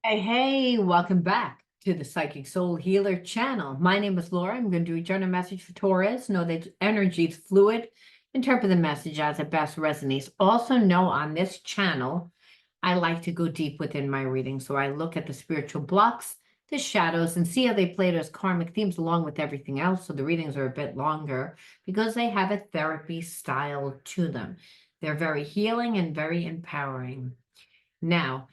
Hey, welcome back to the Psychic Soul Healer channel. My name is Laura. I'm going to return a message for Taurus. Know that energy is fluid. Interpret the message as it best resonates. Also know on this channel, I like to go deep within my reading. So I look at the spiritual blocks, the shadows, and see how they play those karmic themes along with everything else. So the readings are a bit longer because they have a therapy style to them. They're very healing and very empowering. Now,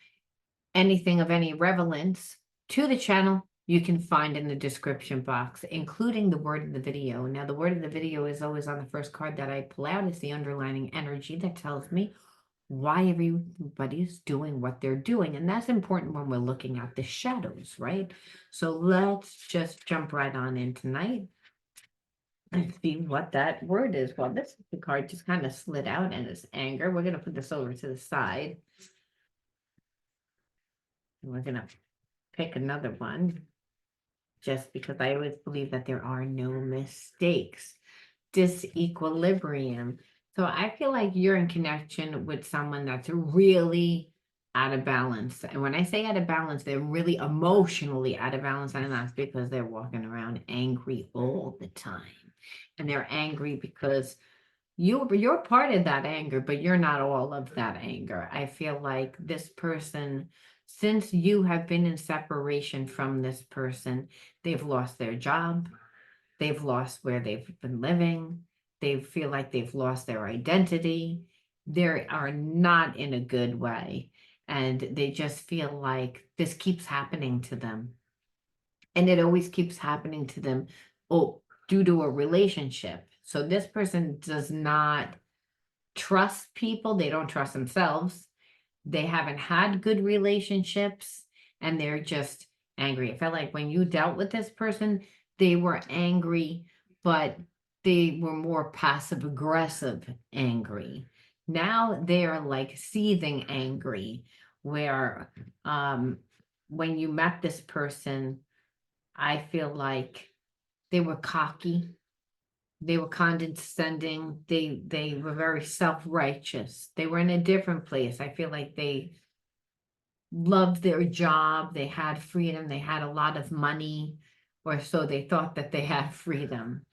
anything of any relevance to the channel, you can find in the description box, including the word of the video. Now, the word of the video is always on the first card that I pull out. It's the underlining energy that tells me why everybody's doing what they're doing. And that's important when we're looking at the shadows, right? So let's just jump right on in tonight and see what that word is. Well, this the card just kind of slid out and it's anger. We're going to put this over to the side. And we're going to pick another one just because I always believe that there are no mistakes. Disequilibrium. So I feel like you're in connection with someone that's really out of balance. And when I say out of balance, they're really emotionally out of balance. And that's because they're walking around angry all the time. And they're angry because you're part of that anger, but you're not all of that anger. I feel like this person, since you have been in separation from this person, they've lost their job, they've lost where they've been living, they feel like they've lost their identity. They are not in a good way. And they just feel like this keeps happening to them. And it always keeps happening to them, oh, due to a relationship. So this person does not trust people, they don't trust themselves, they haven't had good relationships, and they're just angry. It felt like when you dealt with this person, they were angry, but they were more passive aggressive angry. Now they are like seething angry, where when you met this person, I feel like they were cocky, they were condescending, they were very self-righteous, they were in a different place. I feel like they loved their job, they had freedom, they had a lot of money, or so they thought that they had freedom.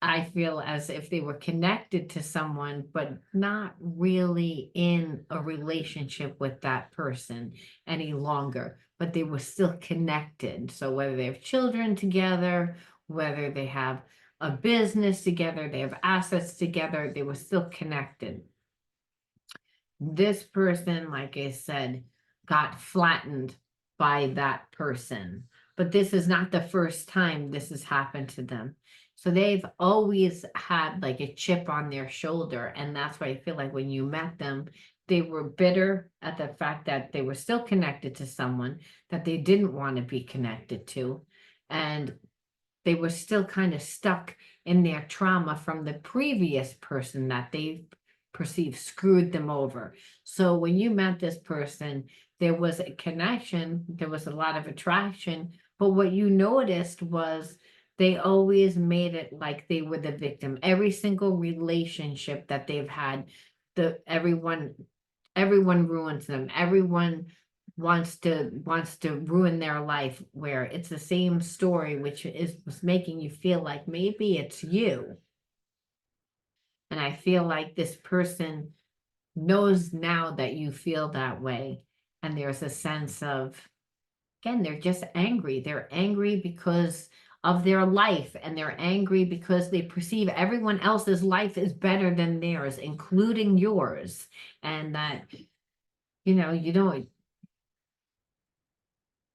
I feel as if they were connected to someone, but not really in a relationship with that person any longer, but they were still connected. So whether they have children together, whether they have a business together, they have assets together, they were still connected. This person, like I said, got flattened by that person. But this is not the first time this has happened to them. So they've always had like a chip on their shoulder. And that's why I feel like when you met them, they were bitter at the fact that they were still connected to someone that they didn't want to be connected to. And they were still kind of stuck in their trauma from the previous person that they perceived screwed them over. So when you met this person, there was a connection, there was a lot of attraction, but what you noticed was they always made it like they were the victim. Every single relationship that they've had, the everyone ruins them. Everyone wants to ruin their life, where it's the same story, which is was making you feel like maybe it's you. And I feel like this person knows now that you feel that way. And there's a sense of, again, they're just angry. They're angry because of their life, and they're angry because they perceive everyone else's life is better than theirs, including yours. And that, you don't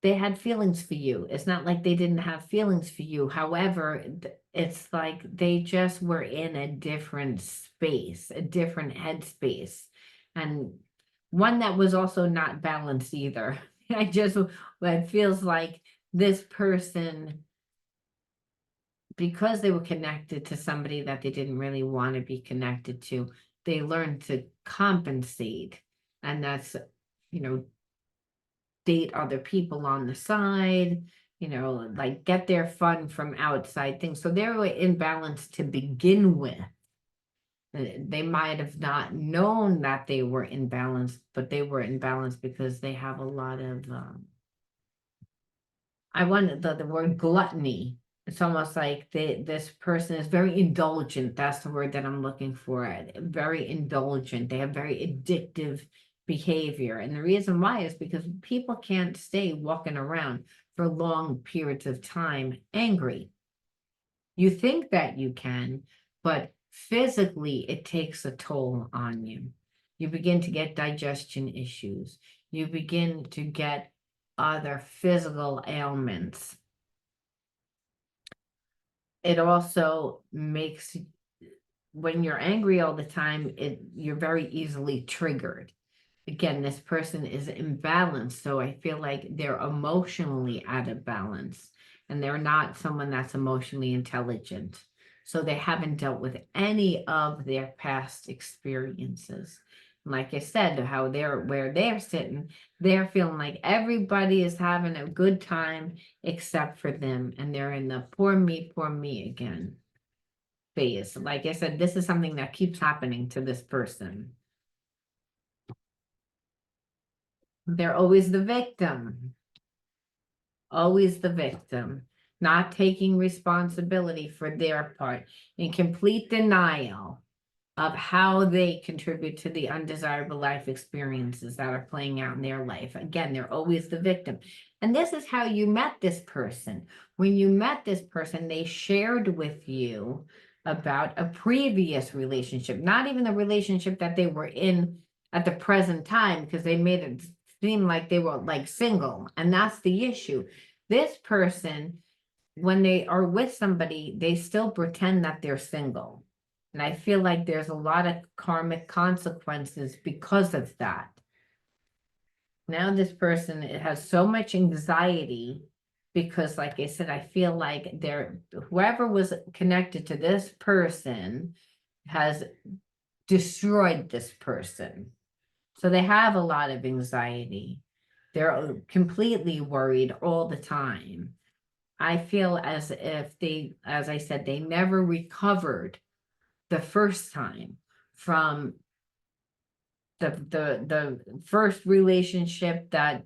they had feelings for you. It's not like they didn't have feelings for you. However, it's like they just were in a different space, a different headspace, and one that was also not balanced either. It feels like this person, because they were connected to somebody that they didn't really want to be connected to, they learned to compensate. And that's, you know, date other people on the side, like get their fun from outside things. So they were in balance to begin with. They might have not known that they were in balance, but they were in balance because they have a lot of I wanted the word gluttony. It's almost like this person is very indulgent. That's the word that I'm looking for. Very indulgent. They have very addictive behavior. And the reason why is because people can't stay walking around for long periods of time angry. You think that you can, but physically it takes a toll on you. You begin to get digestion issues. You begin to get other physical ailments. It also makes, when you're angry all the time, you're very easily triggered. Again, this person is imbalanced, so I feel like they're emotionally out of balance, and they're not someone that's emotionally intelligent. So they haven't dealt with any of their past experiences. Like I said, how where they're sitting, they're feeling like everybody is having a good time except for them, and they're in the poor me again phase. Like I said, this is something that keeps happening to this person. They're always the victim. Always the victim, not taking responsibility for their part, in complete denial of how they contribute to the undesirable life experiences that are playing out in their life. Again, they're always the victim. And this is how you met this person. When you met this person, they shared with you about a previous relationship, not even the relationship that they were in at the present time, because they made it seem like they were like single. And that's the issue. This person, when they are with somebody, they still pretend that they're single. And I feel like there's a lot of karmic consequences because of that. Now this person, it has so much anxiety because, like I said, I feel like whoever was connected to this person has destroyed this person. So they have a lot of anxiety. They're completely worried all the time. I feel as if they, as I said, they never recovered the first time from the first relationship that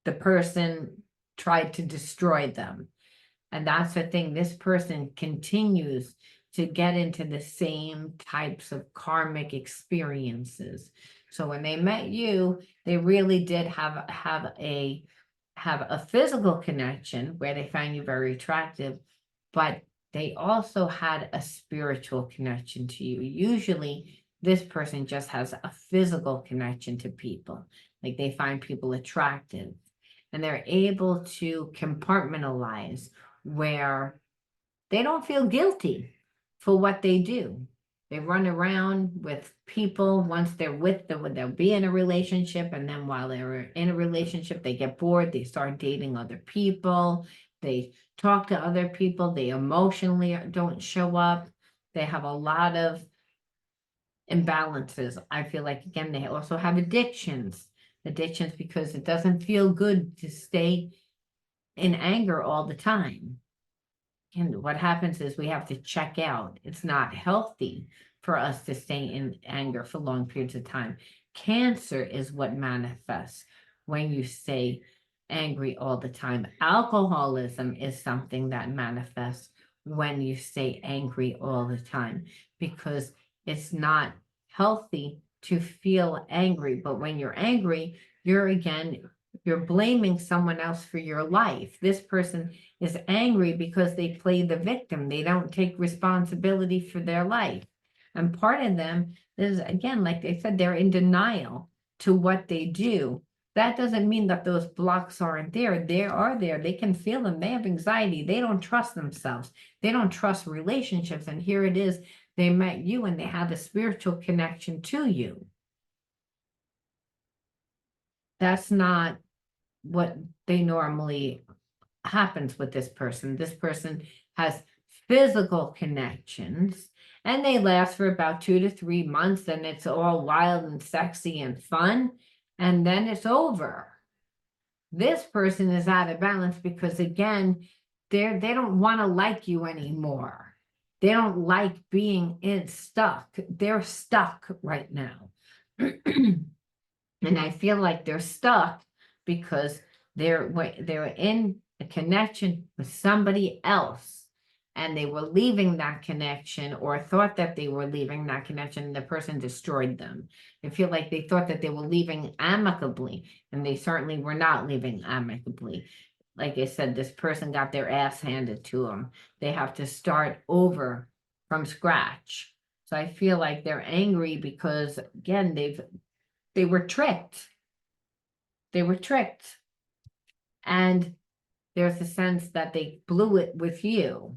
the person tried to destroy them. And that's the thing, this person continues to get into the same types of karmic experiences. So when they met you, they really did have a physical connection where they found you very attractive, but they also had a spiritual connection to you. Usually, this person just has a physical connection to people, like they find people attractive, and they're able to compartmentalize where they don't feel guilty for what they do. They run around with people once they're with them, they'll be in a relationship, and then while they're in a relationship, they get bored, they start dating other people, they talk to other people, they emotionally don't show up. They have a lot of imbalances. I feel like, again, they also have addictions because it doesn't feel good to stay in anger all the time. And what happens is we have to check out. It's not healthy for us to stay in anger for long periods of time. Cancer is what manifests when you stay angry all the time. Alcoholism is something that manifests when you stay angry all the time, because it's not healthy to feel angry. But when you're angry, you're blaming someone else for your life. This person is angry because they play the victim. They don't take responsibility for their life. And part of them is, again, like they said, they're in denial to what they do. That doesn't mean that those blocks aren't there. They are there. They can feel them. They have anxiety. They don't trust themselves. They don't trust relationships. And here it is. They met you and they have a spiritual connection to you. That's not what they normally happens with this person. This person has physical connections, and they last for about 2 to 3 months, and it's all wild and sexy and fun, and then it's over. This person is out of balance because, again, they don't want to like you anymore. They don't like being stuck. They're stuck right now. And I feel like they're stuck because They were in a connection with somebody else, and they were leaving that connection, or thought that they were leaving that connection, and the person destroyed them. I feel like they thought that they were leaving amicably, and they certainly were not leaving amicably. Like I said, this person got their ass handed to them. They have to start over from scratch. So I feel like they're angry because, again, they were tricked. They were tricked. And there's a sense that they blew it with you.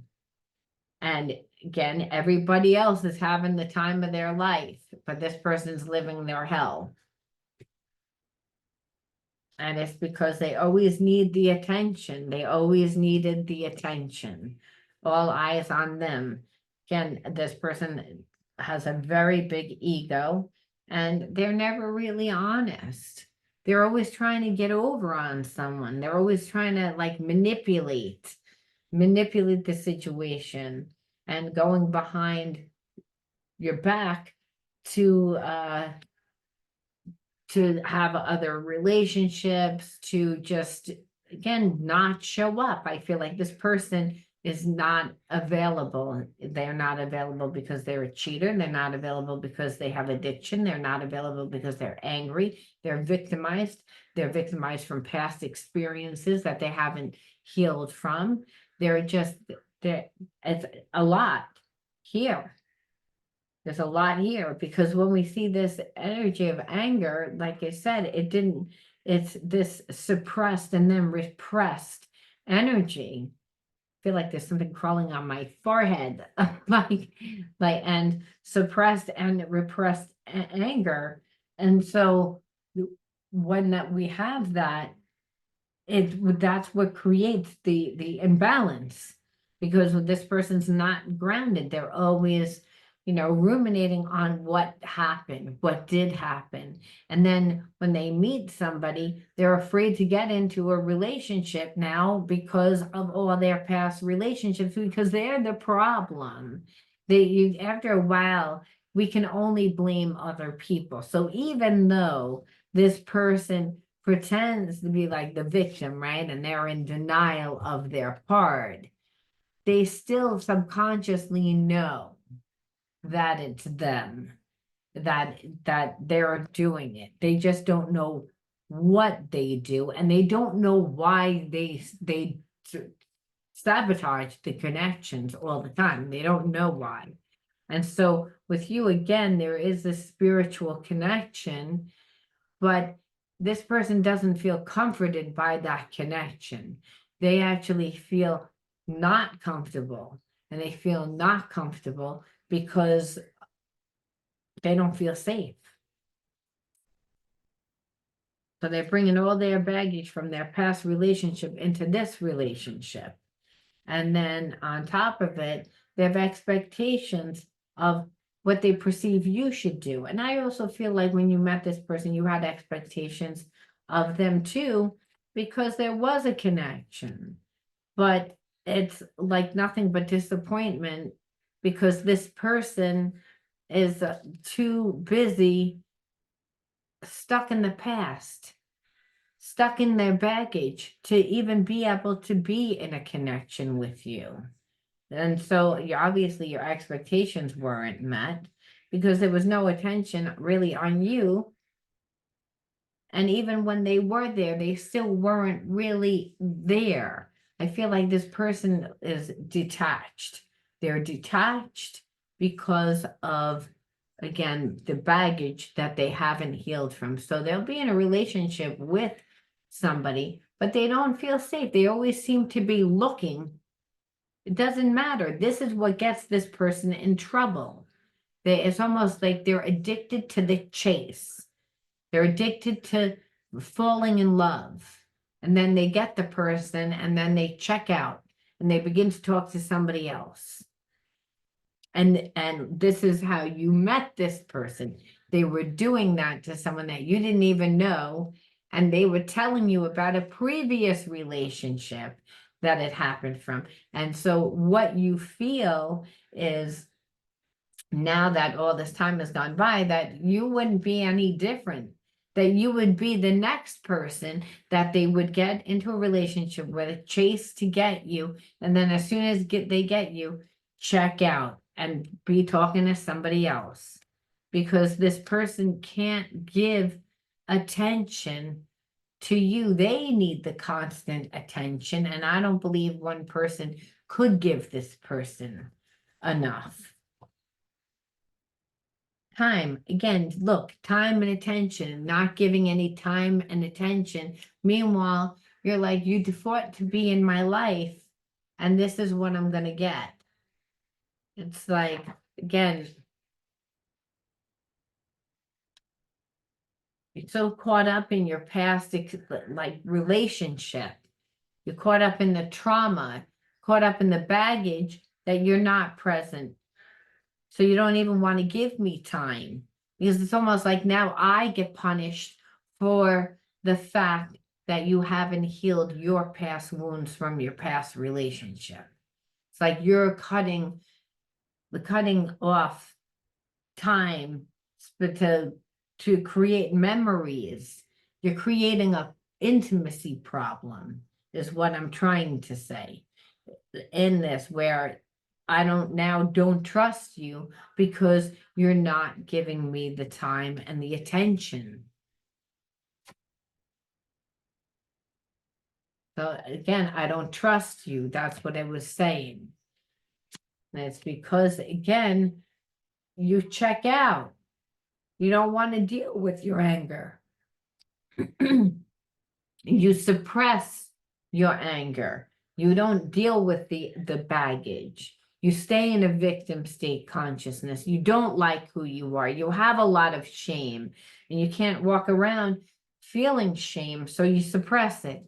And again, everybody else is having the time of their life, but this person's living their hell. And it's because they always need the attention. They always needed the attention. All eyes on them. Again, this person has a very big ego, and they're never really honest. They're always trying to get over on someone. They're always trying to like manipulate the situation, and going behind your back to have other relationships, to just, again, not show up. I feel like this person is not available. They're not available because they're a cheater. They're not available because they have addiction. They're not available because they're angry. They're victimized. They're victimized from past experiences that they haven't healed from. It's a lot here. There's a lot here, because when we see this energy of anger, like I said, it's this suppressed and then repressed energy. I feel like there's something crawling on my forehead, and suppressed and repressed anger. And so when we have that, that's what creates the imbalance, because this person's not grounded. They're always, ruminating on what happened, what did happen. And then when they meet somebody, they're afraid to get into a relationship now because of all their past relationships, because they're the problem. After a while, we can only blame other people. So even though this person pretends to be like the victim, right? And they're in denial of their part, they still subconsciously know that it's them, that they're doing it. They just don't know what they do, and they don't know why they sabotage the connections all the time. They don't know why. And so with you, again, there is a spiritual connection, but this person doesn't feel comforted by that connection. They actually feel not comfortable, and they feel not comfortable because they don't feel safe. So they're bringing all their baggage from their past relationship into this relationship. And then on top of it, they have expectations of what they perceive you should do. And I also feel like when you met this person, you had expectations of them too, because there was a connection. But it's like nothing but disappointment, because this person is too busy stuck in the past, stuck in their baggage to even be able to be in a connection with you. And so obviously your expectations weren't met, because there was no attention really on you. And even when they were there, they still weren't really there. I feel like this person is detached. They're detached because of, again, the baggage that they haven't healed from. So they'll be in a relationship with somebody, but they don't feel safe. They always seem to be looking. It doesn't matter. This is what gets this person in trouble. It's almost like they're addicted to the chase. They're addicted to falling in love. And then they get the person, and then they check out and they begin to talk to somebody else. And this is how you met this person. They were doing that to someone that you didn't even know, and they were telling you about a previous relationship that it happened from. And so what you feel is, now that all this time has gone by, that you wouldn't be any different, that you would be the next person that they would get into a relationship with, chase to get you, and then as soon as they get you, check out and be talking to somebody else. Because this person can't give attention to you. They need the constant attention, and I don't believe one person could give this person enough. Time, again, look, time and attention, not giving any time and attention. Meanwhile, you're like, you fought to be in my life, and this is what I'm gonna get. It's like, again, you're so caught up in your past, like relationship. You're caught up in the trauma, caught up in the baggage that you're not present. So you don't even want to give me time, because it's almost like now I get punished for the fact that you haven't healed your past wounds from your past relationship. It's like you're cutting off time to create memories. You're creating a intimacy problem, is what I'm trying to say in this, where I don't trust you because you're not giving me the time and the attention. So again, I don't trust you. That's what I was saying. And it's because, again, you check out. You don't want to deal with your anger. You suppress your anger. You don't deal with the baggage. You stay in a victim state consciousness. You don't like who you are. You have a lot of shame, and you can't walk around feeling shame, so you suppress it.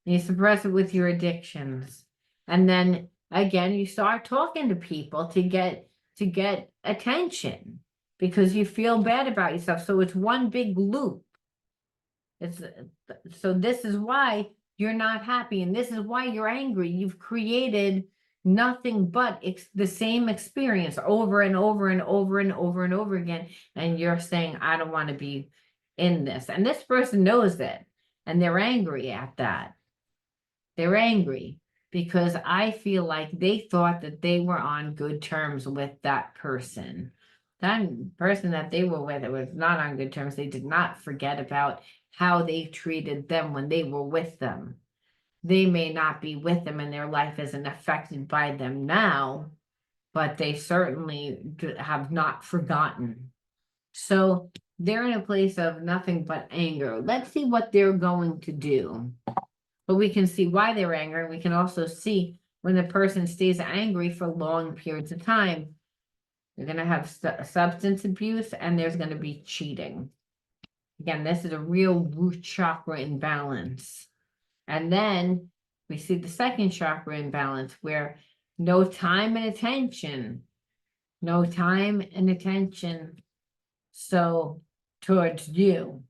You suppress it with your addictions. And then again, you start talking to people to get attention because you feel bad about yourself. So it's one big loop. It's so this is why you're not happy, and this is why you're angry. You've created nothing but the same experience over and over and over and over and over again, and you're saying, I don't want to be in this. And this person knows it, and they're angry at that. They're angry because I feel like they thought that they were on good terms with that person. That person that they were with, it was not on good terms. They did not forget about how they treated them when they were with them. They may not be with them and their life isn't affected by them now, but they certainly have not forgotten. So they're in a place of nothing but anger. Let's see what they're going to do. But we can see why they're angry. We can also see when the person stays angry for long periods of time, they're going to have substance abuse, and there's going to be cheating. Again, this is a real root chakra imbalance. And then we see the second chakra imbalance where no time and attention, so towards you.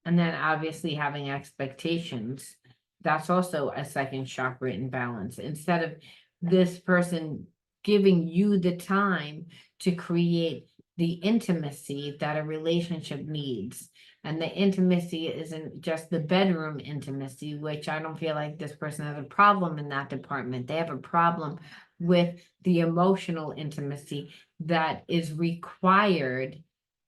And then obviously having expectations, that's also a second chakra imbalance. Instead of this person giving you the time to create the intimacy that a relationship needs. And the intimacy isn't just the bedroom intimacy, which I don't feel like this person has a problem in that department. They have a problem with the emotional intimacy that is required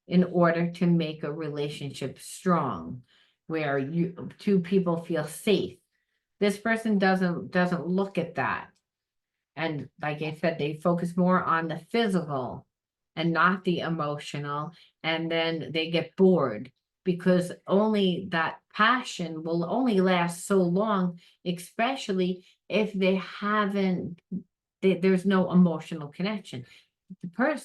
in order to make a relationship strong, where two people feel safe. This person doesn't look at that. And like I said, they focus more on the physical and not the emotional. And then they get bored because only that passion will only last so long, especially if there's no emotional connection.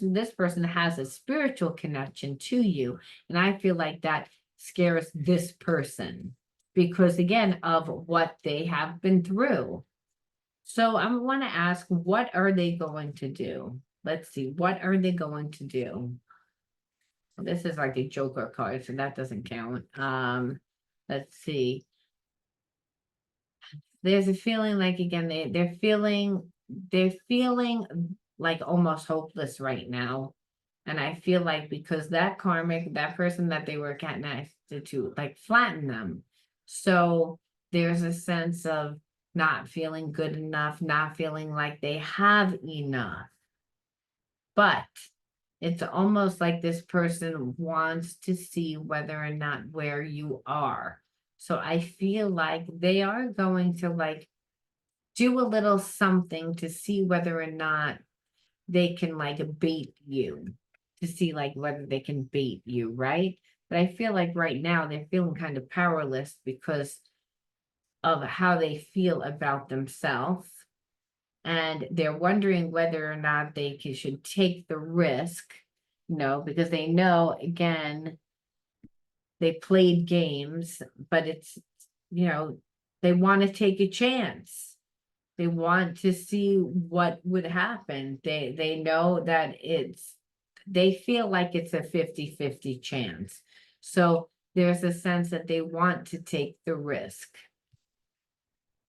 This person has a spiritual connection to you, and I feel like that scares this person because, again, of what they have been through. So I want to ask, what are they going to do? Let's see, what are they going to do? This is like a Joker card, so that doesn't count. Let's see. There's a feeling like, again, they're feeling like almost hopeless right now. And I feel like because that karmic, that person that they were connected to, like flattened them. So there's a sense of not feeling good enough, not feeling like they have enough. But it's almost like this person wants to see whether or not where you are. So I feel like they are going to like do a little something to see whether or not they can like bait you, to see like whether they can bait you, right? But I feel like right now they're feeling kind of powerless because of how they feel about themselves. And they're wondering whether or not should take the risk, because they know, again, they played games, but you know, they want to take a chance. They want to see what would happen. They know that they feel like it's a 50-50 chance. So there's a sense that they want to take the risk.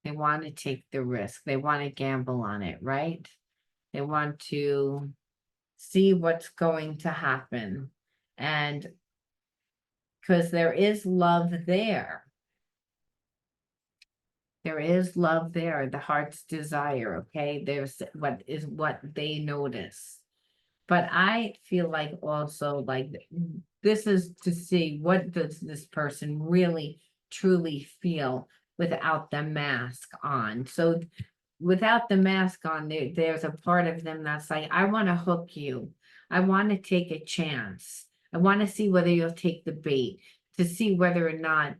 They want to take the risk. They want to gamble on it, right? They want to see what's going to happen. And because there is love there. There is love there, the heart's desire, okay? There's what they notice. But I feel like also like this is to see what does this person really truly feel without the mask on. So without the mask on, there's a part of them that's like, I want to hook you. I want to take a chance. I want to see whether you'll take the bait, to see whether or not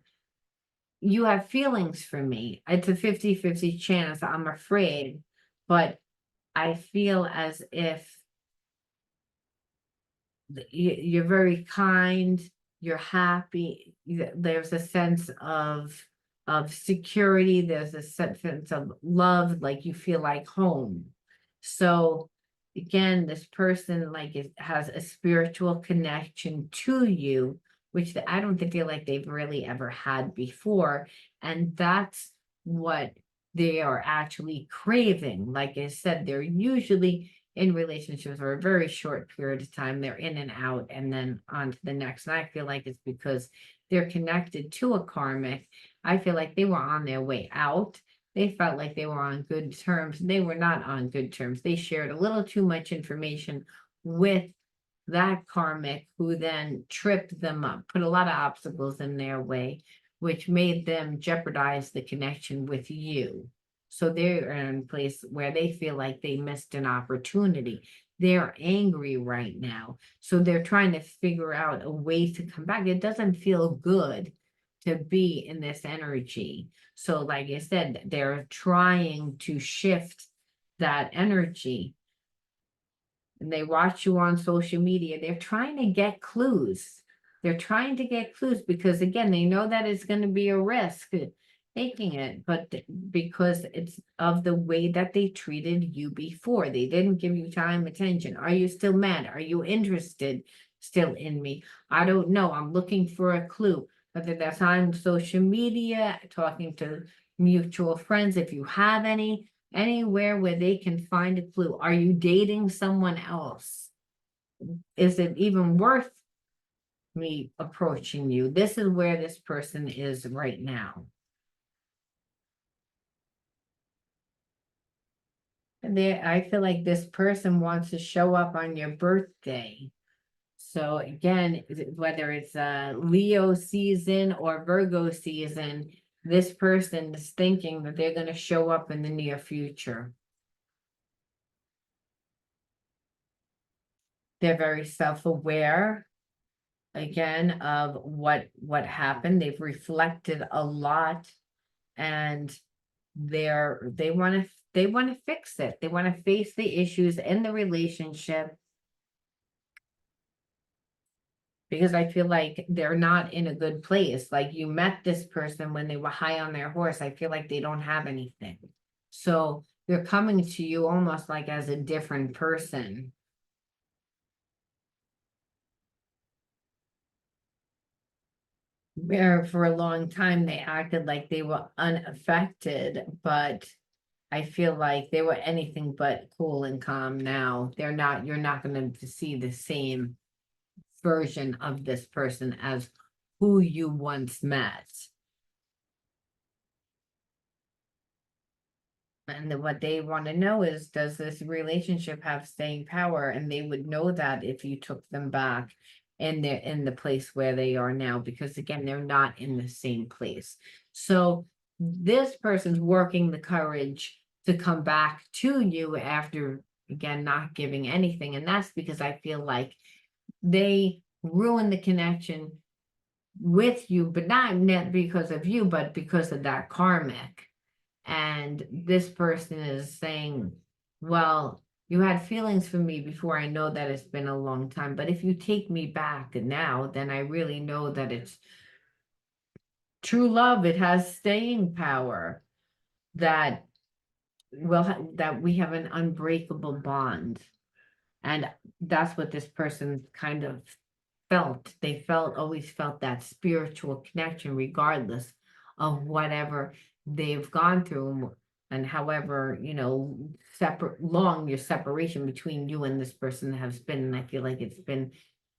you have feelings for me. It's a 50-50 chance, I'm afraid, but I feel as if you're very kind, you're happy, there's a sense of security, there's a sense of love, like you feel like home. So again, this person like has a spiritual connection to you, which I don't feel like they've really ever had before. And that's what they are actually craving. Like I said, they're usually in relationships for a very short period of time. They're in and out and then on to the next. And I feel like it's because they're connected to a karmic. I feel like they were on their way out. They felt like they were on good terms. They were not on good terms. They shared a little too much information with that karmic, who then tripped them up, put a lot of obstacles in their way, which made them jeopardize the connection with you. So they're in a place where they feel like they missed an opportunity. They're angry right now. So they're trying to figure out a way to come back. It doesn't feel good to be in this energy. So, like I said, they're trying to shift that energy, and they watch you on social media. They're trying to get clues. They're trying to get clues because, again, they know that it's going to be a risk taking it, but because it's of the way that they treated you before. They didn't give you time, attention. Are you still mad? Are you interested still in me? I don't know. I'm looking for a clue, whether that's on social media, talking to mutual friends, if you have anywhere where they can find a clue. Are you dating someone else? Is it even worth me approaching you? This is where this person is right now. And I feel like this person wants to show up on your birthday. So again, whether it's a Leo season or Virgo season, this person is thinking that they're going to show up in the near future. They're very self-aware, again, of what happened. They've reflected a lot, and they want to fix it. They want to face the issues in the relationship, because I feel like they're not in a good place. Like, you met this person when they were high on their horse. I feel like they don't have anything. So they're coming to you almost like as a different person. Where for a long time they acted like they were unaffected, but I feel like they were anything but cool and calm now. They're not, you're not going to see the same version of this person as who you once met. And then what they want to know is, does this relationship have staying power? And they would know that if you took them back and they're in the place where they are now, because again, they're not in the same place. So this person's working the courage to come back to you after, again, not giving anything. And that's because I feel like they ruined the connection with you, but not because of you, but because of that karmic. And this person is saying, well, you had feelings for me before. I know that it's been a long time, but if you take me back now, then I really know that it's true love. It has staying power, that that we have an unbreakable bond. And that's what this person kind of felt. They always felt that spiritual connection, regardless of whatever they've gone through. And however, long your separation between you and this person has been. And I feel like it's been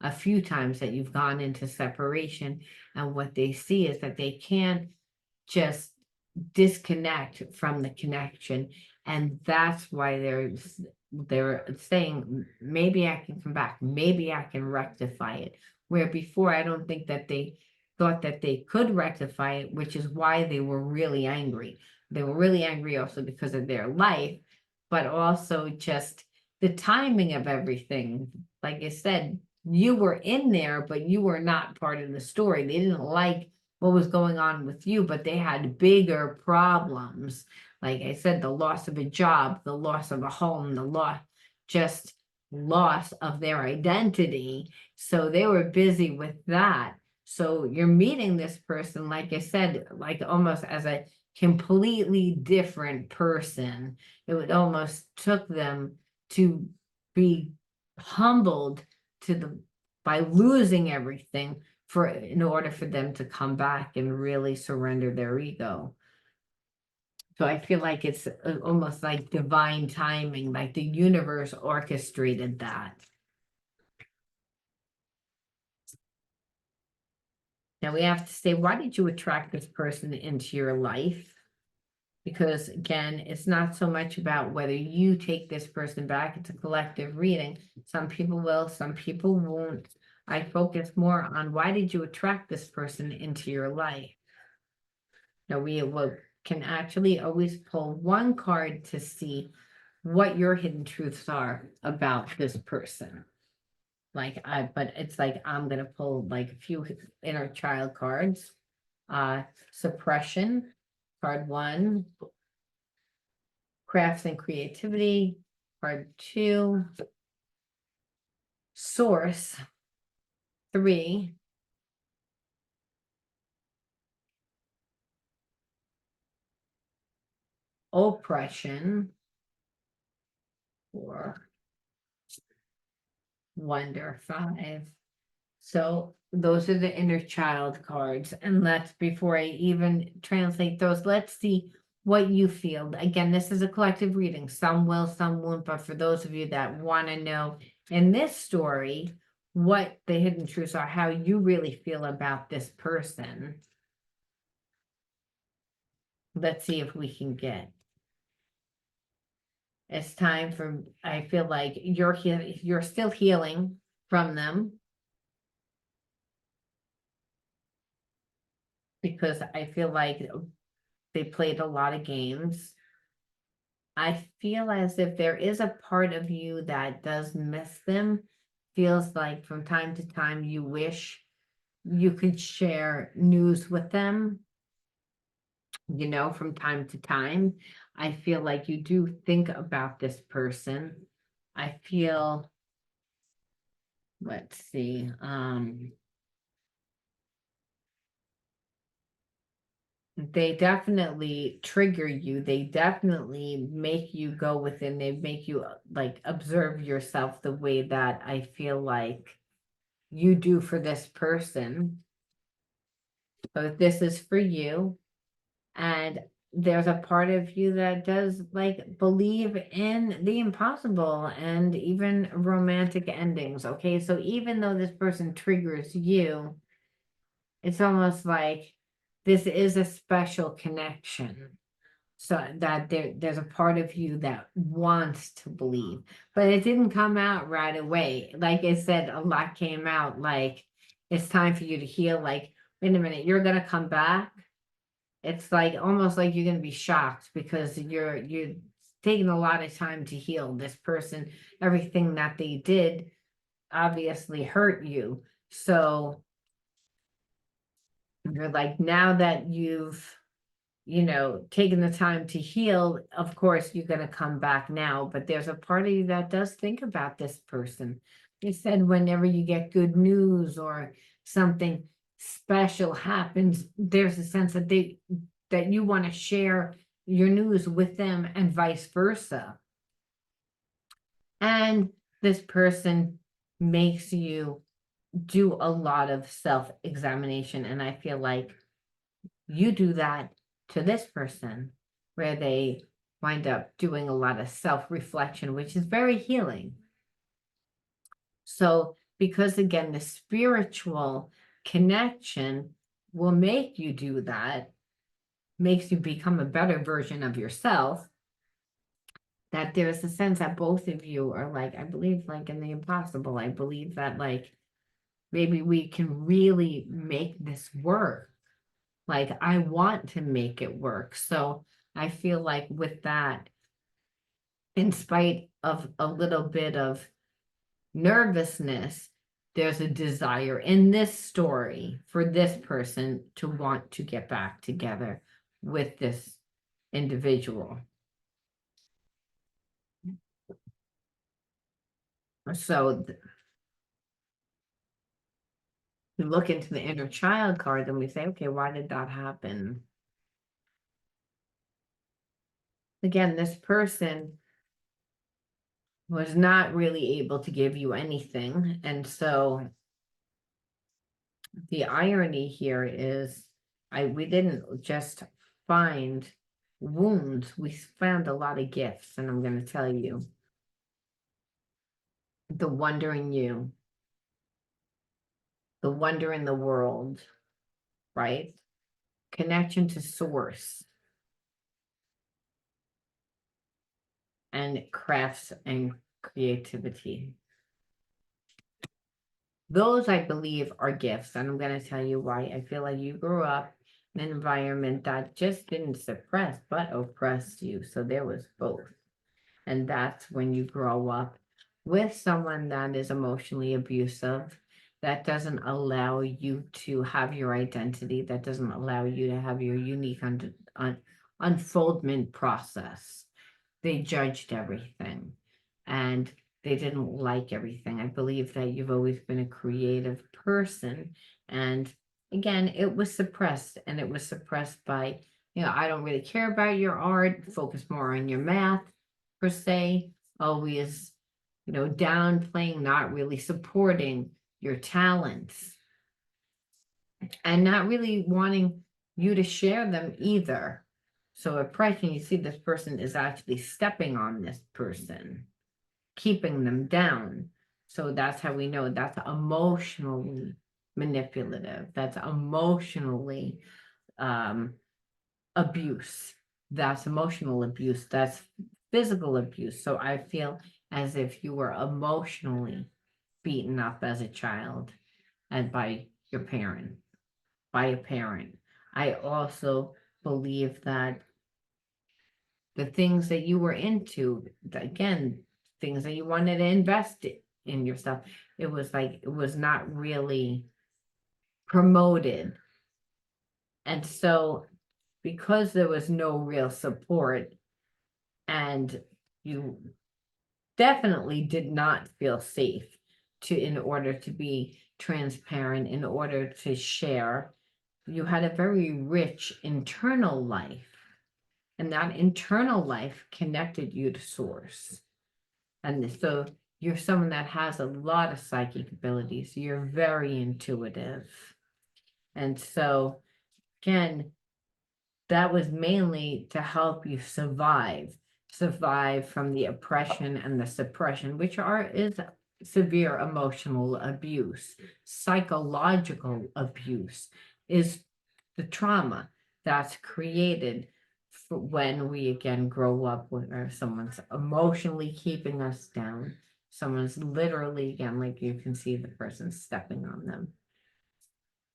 a few times that you've gone into separation, and what they see is that they can't just disconnect from the connection. And that's why they're saying, maybe I can come back, maybe I can rectify it. Where before, I don't think that they thought that they could rectify it, which is why they were really angry. They were really angry also because of their life, but also just the timing of everything. Like I said, you were in there, but you were not part of the story. They didn't like what was going on with you, but they had bigger problems. Like I said, the loss of a job, the loss of a home, just loss of their identity. So they were busy with that. So you're meeting this person, like I said, like almost as a completely different person. It would almost took them to be humbled to the by losing everything in order for them to come back and really surrender their ego. So I feel like it's almost like divine timing, like the universe orchestrated that. Now we have to say, why did you attract this person into your life? Because again, it's not so much about whether you take this person back. It's a collective reading. Some people will, some people won't. I focus more on, why did you attract this person into your life? Now can actually always pull one card to see what your hidden truths are about this person. But it's like, I'm gonna pull like a few inner child cards. Suppression, card 1. Crafts and creativity, card 2. Source, 3. Oppression, 4. Wonder, 5. So those are the inner child cards. And before I even translate those, let's see what you feel. Again, this is a collective reading. Some will, some won't. But for those of you that want to know in this story what the hidden truths are, how you really feel about this person, let's see if we can get. It's time for, I feel like you're still healing from them, because I feel like they played a lot of games. I feel as if there is a part of you that does miss them. Feels like from time to time you wish you could share news with them, from time to time. I feel like you do think about this person. I feel, let's see, they definitely trigger you. They definitely make you go within. They make you like observe yourself the way that I feel like you do for this person. So this is for you. And there's a part of you that does like believe in the impossible and even romantic endings. Okay, so even though this person triggers you, it's almost like this is a special connection. So that there's a part of you that wants to believe, but it didn't come out right away. Like I said, a lot came out like it's time for you to heal. Like, wait a minute, you're gonna come back. It's like almost like you're gonna be shocked because you're taking a lot of time to heal. This person, everything that they did obviously hurt you. So you're like, now that you've taken the time to heal, of course, you're going to come back now, but there's a part of you that does think about this person. You said whenever you get good news or something special happens, there's a sense that that you want to share your news with them and vice versa. And this person makes you do a lot of self-examination, and I feel like you do that to this person, where they wind up doing a lot of self-reflection, which is very healing. So, because again, the spiritual connection will make you do that, makes you become a better version of yourself, that there's a sense that both of you are like, I believe like in the impossible. I believe that like maybe we can really make this work. Like, I want to make it work. So I feel like with that, in spite of a little bit of nervousness, there's a desire in this story for this person to want to get back together with this individual. So we look into the inner child card and we say, okay, why did that happen? Again, this person was not really able to give you anything. And so the irony here is we didn't just find wounds, we found a lot of gifts, and I'm going to tell you. The wonder in you, the wonder in the world, right? Connection to source, and crafts and creativity. Those, I believe, are gifts, and I'm going to tell you why. I feel like you grew up in an environment that just didn't suppress, but oppressed you. So there was both. And that's when you grow up with someone that is emotionally abusive, that doesn't allow you to have your identity, that doesn't allow you to have your unique unfoldment process. They judged everything and they didn't like everything. I believe that you've always been a creative person. And again, it was suppressed, and it was suppressed by, I don't really care about your art, focus more on your math, per se, always, downplaying, not really supporting your talents, and not really wanting you to share them either. So oppression, you see this person is actually stepping on this person, keeping them down. So that's how we know that's emotionally manipulative. That's emotionally abuse. That's emotional abuse. That's physical abuse. So I feel as if you were emotionally beaten up as a child and by your parent, by a parent. I also believe that the things that you were into, again, things that you wanted to invest in yourself, it was like it was not really promoted. And so because there was no real support, and you definitely did not feel safe in order to be transparent, in order to share, you had a very rich internal life, and that internal life connected you to source. And so you're someone that has a lot of psychic abilities. You're very intuitive. And so again, that was mainly to help you survive from the oppression and the suppression, which is severe emotional abuse. Psychological abuse is the trauma that's created when we again grow up where someone's emotionally keeping us down. Someone's literally, again, like you can see the person stepping on them.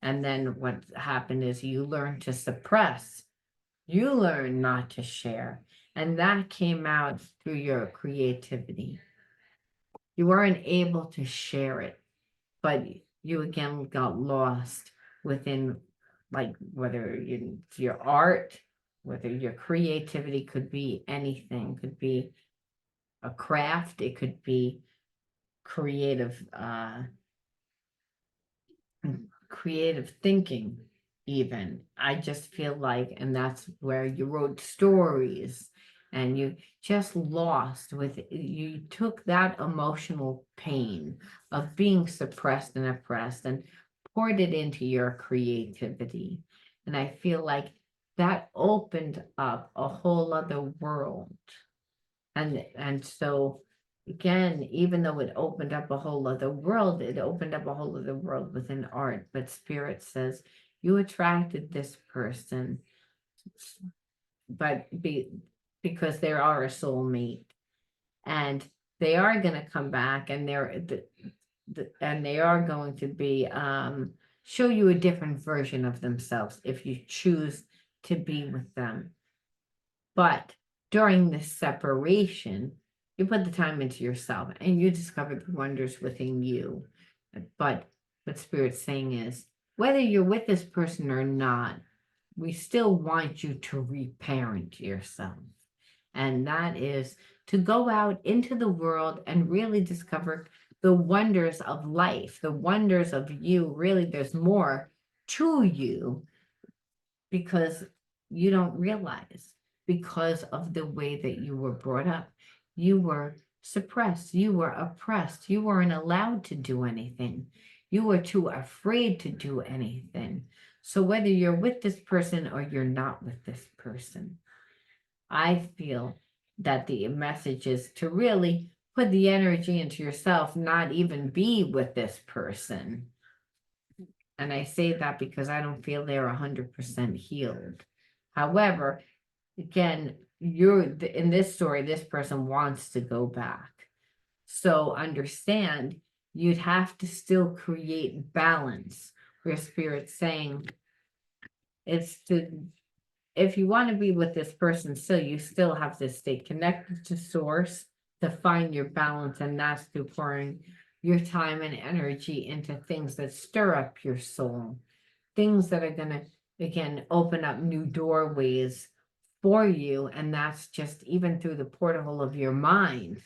And then what happened is you learn to suppress, you learn not to share. And that came out through your creativity. You weren't able to share it, but you again got lost within, like, whether your art, whether your creativity, could be anything, could be a craft, it could be creative creative thinking. Even I just feel like, and that's where you wrote stories and you just lost with, you took that emotional pain of being suppressed and oppressed and poured it into your creativity. And I feel like that opened up a whole other world. And so again, even though it opened up a whole other world, it opened up a whole other world within art. But Spirit says you attracted this person, but because they are a soulmate, and they are going to come back, and they are going to be show you a different version of themselves if you choose to be with them. But during this separation, you put the time into yourself and you discover the wonders within you. But what Spirit's saying is, whether you're with this person or not, we still want you to reparent yourself. And that is to go out into the world and really discover the wonders of life, the wonders of you. Really, there's more to you because you don't realize, because of the way that you were brought up. You were suppressed, you were oppressed, you weren't allowed to do anything. You were too afraid to do anything. So whether you're with this person or you're not with this person, I feel that the message is to really put the energy into yourself, not even be with this person. And I say that because I don't feel they're 100% healed. However, again, in this story, this person wants to go back. So understand, you'd have to still create balance, where Spirit's saying it's to, if you want to be with this person still, you still have to stay connected to source to find your balance, and that's through pouring your time and energy into things that stir up your soul, things that are going to, again, open up new doorways for you. And that's just even through the porthole of your mind,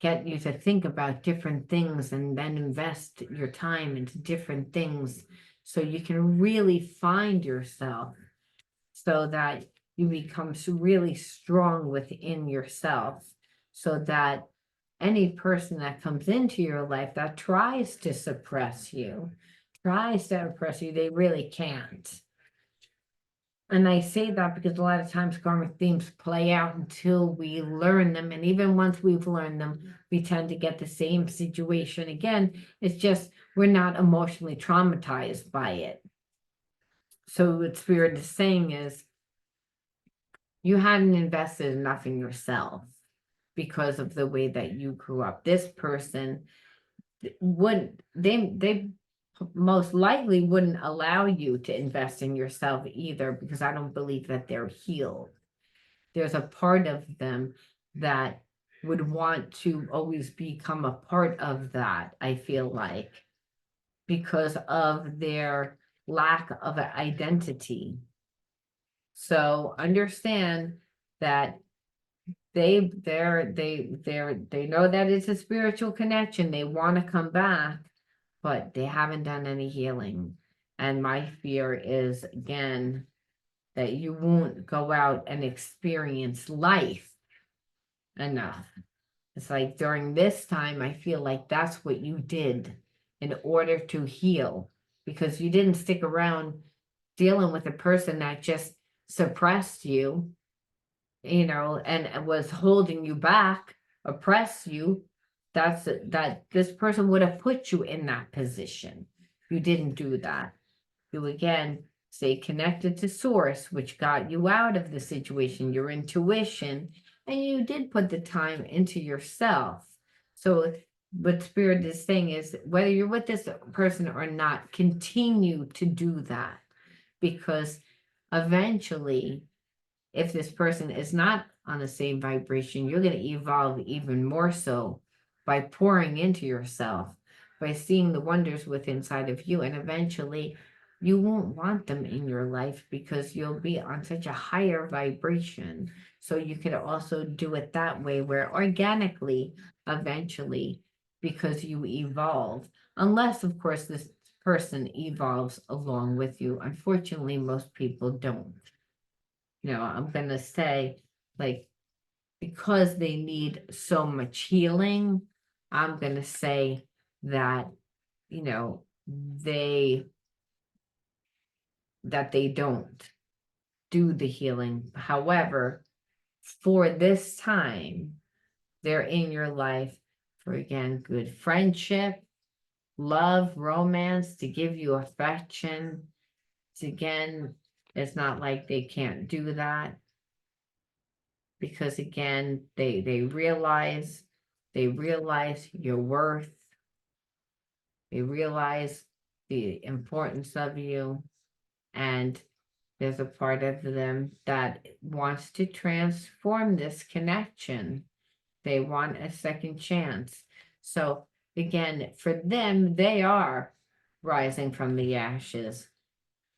get you to think about different things and then invest your time into different things so you can really find yourself, so that you become really strong within yourself, so that any person that comes into your life that tries to suppress you, tries to oppress you, they really can't. And I say that because a lot of times karmic themes play out until we learn them. And even once we've learned them, we tend to get the same situation again. It's just we're not emotionally traumatized by it. So what Spirit is saying is, you hadn't invested enough in yourself because of the way that you grew up. This person wouldn't, they most likely wouldn't allow you to invest in yourself either, because I don't believe that they're healed. There's a part of them that would want to always become a part of that, I feel like, because of their lack of identity. So understand that they know that it's a spiritual connection. They want to come back, but they haven't done any healing. And my fear is, again, that you won't go out and experience life enough. It's like during this time, I feel like that's what you did in order to heal, because you didn't stick around dealing with a person that just suppressed you, and was holding you back, oppressed you, that this person would have put you in that position. You didn't do that. You again stay connected to source, which got you out of the situation, your intuition, and you did put the time into yourself. So what spirit is saying is whether you're with this person or not, continue to do that, because eventually, if this person is not on the same vibration, you're going to evolve even more so by pouring into yourself, by seeing the wonders within inside of you. And eventually, you won't want them in your life because you'll be on such a higher vibration. So you could also do it that way, where organically, eventually, because you evolve, unless, of course, this person evolves along with you. Unfortunately, most people don't. I'm gonna say, like, because they need so much healing, I'm gonna say that, you know, they they don't do the healing. However, for this time, they're in your life for, again, good friendship, love, romance, to give you affection. Again, it's not like they can't do that, because again, they realize your worth, they realize the importance of you, and there's a part of them that wants to transform this connection. They want a second chance. So again, for them, they are rising from the ashes.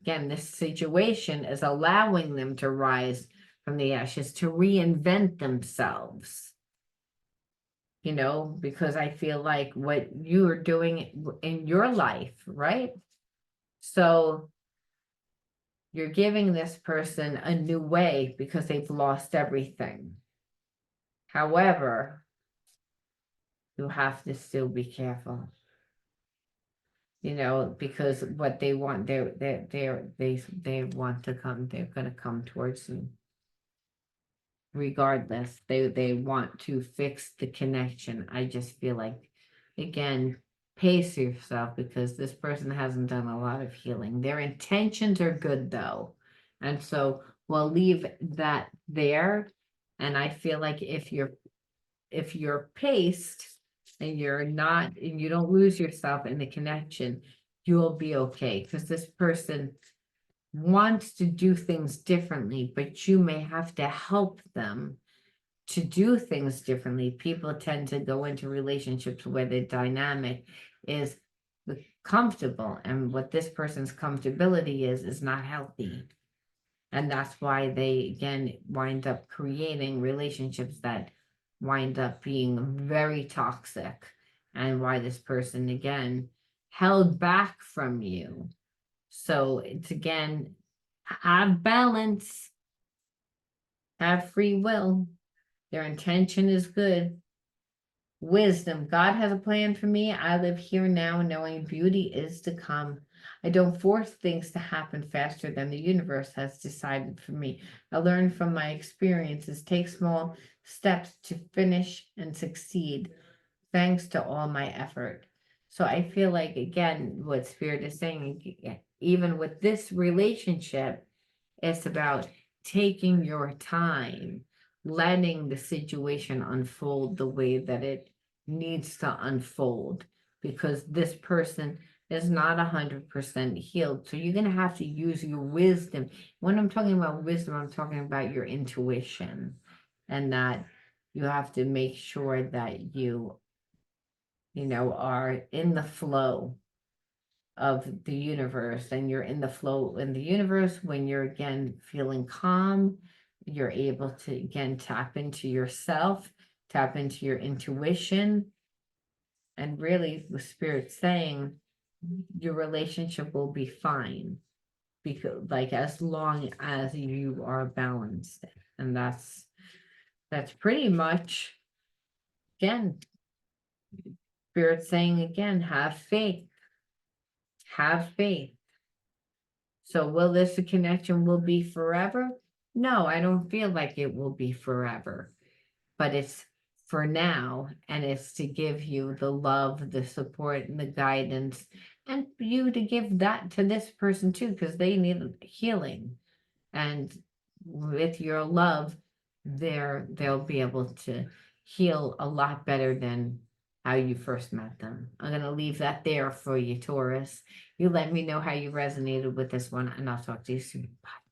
Again, this situation is allowing them to rise from the ashes, to reinvent themselves, because I feel like what you are doing in your life, right? So you're giving this person a new way because they've lost everything. However, you have to still be careful, because what they want, they want to come, they're going to come towards you. Regardless, they want to fix the connection. I just feel like, again, pace yourself, because this person hasn't done a lot of healing. Their intentions are good though, and so we'll leave that there. And I feel like if you're paced, and you don't lose yourself in the connection, you'll be okay, because this person wants to do things differently, but you may have to help them to do things differently. People tend to go into relationships where the dynamic is comfortable, and what this person's comfortability is not healthy. And that's why they, again, wind up creating relationships that wind up being very toxic, and why this person, again, held back from you. So it's, again, have balance, have free will. Their intention is good. Wisdom. God has a plan for me. I live here now, knowing beauty is to come. I don't force things to happen faster than the universe has decided for me. I learn from my experiences, take small steps to finish and succeed, thanks to all my effort. So I feel like, again, what Spirit is saying, even with this relationship, it's about taking your time, letting the situation unfold the way that it needs to unfold, because this person is not 100% healed. So you're going to have to use your wisdom. When I'm talking about wisdom, I'm talking about your intuition, and that you have to make sure that you are in the flow of the universe, and you're in the flow in the universe when you're, again, feeling calm. You're able to, again, tap into yourself, tap into your intuition, and really, with Spirit saying, your relationship will be fine, because, like, as long as you are balanced. And that's pretty much, again, Spirit saying, again, have faith. So will this connection will be forever? No, I don't feel like it will be forever, but it's for now, and it's to give you the love, the support, and the guidance, and for you to give that to this person too, because they need healing. And with your love, they'll be able to heal a lot better than how you first met them. I'm gonna leave that there for you, Taurus. You let me know how you resonated with this one, and I'll talk to you soon. Bye.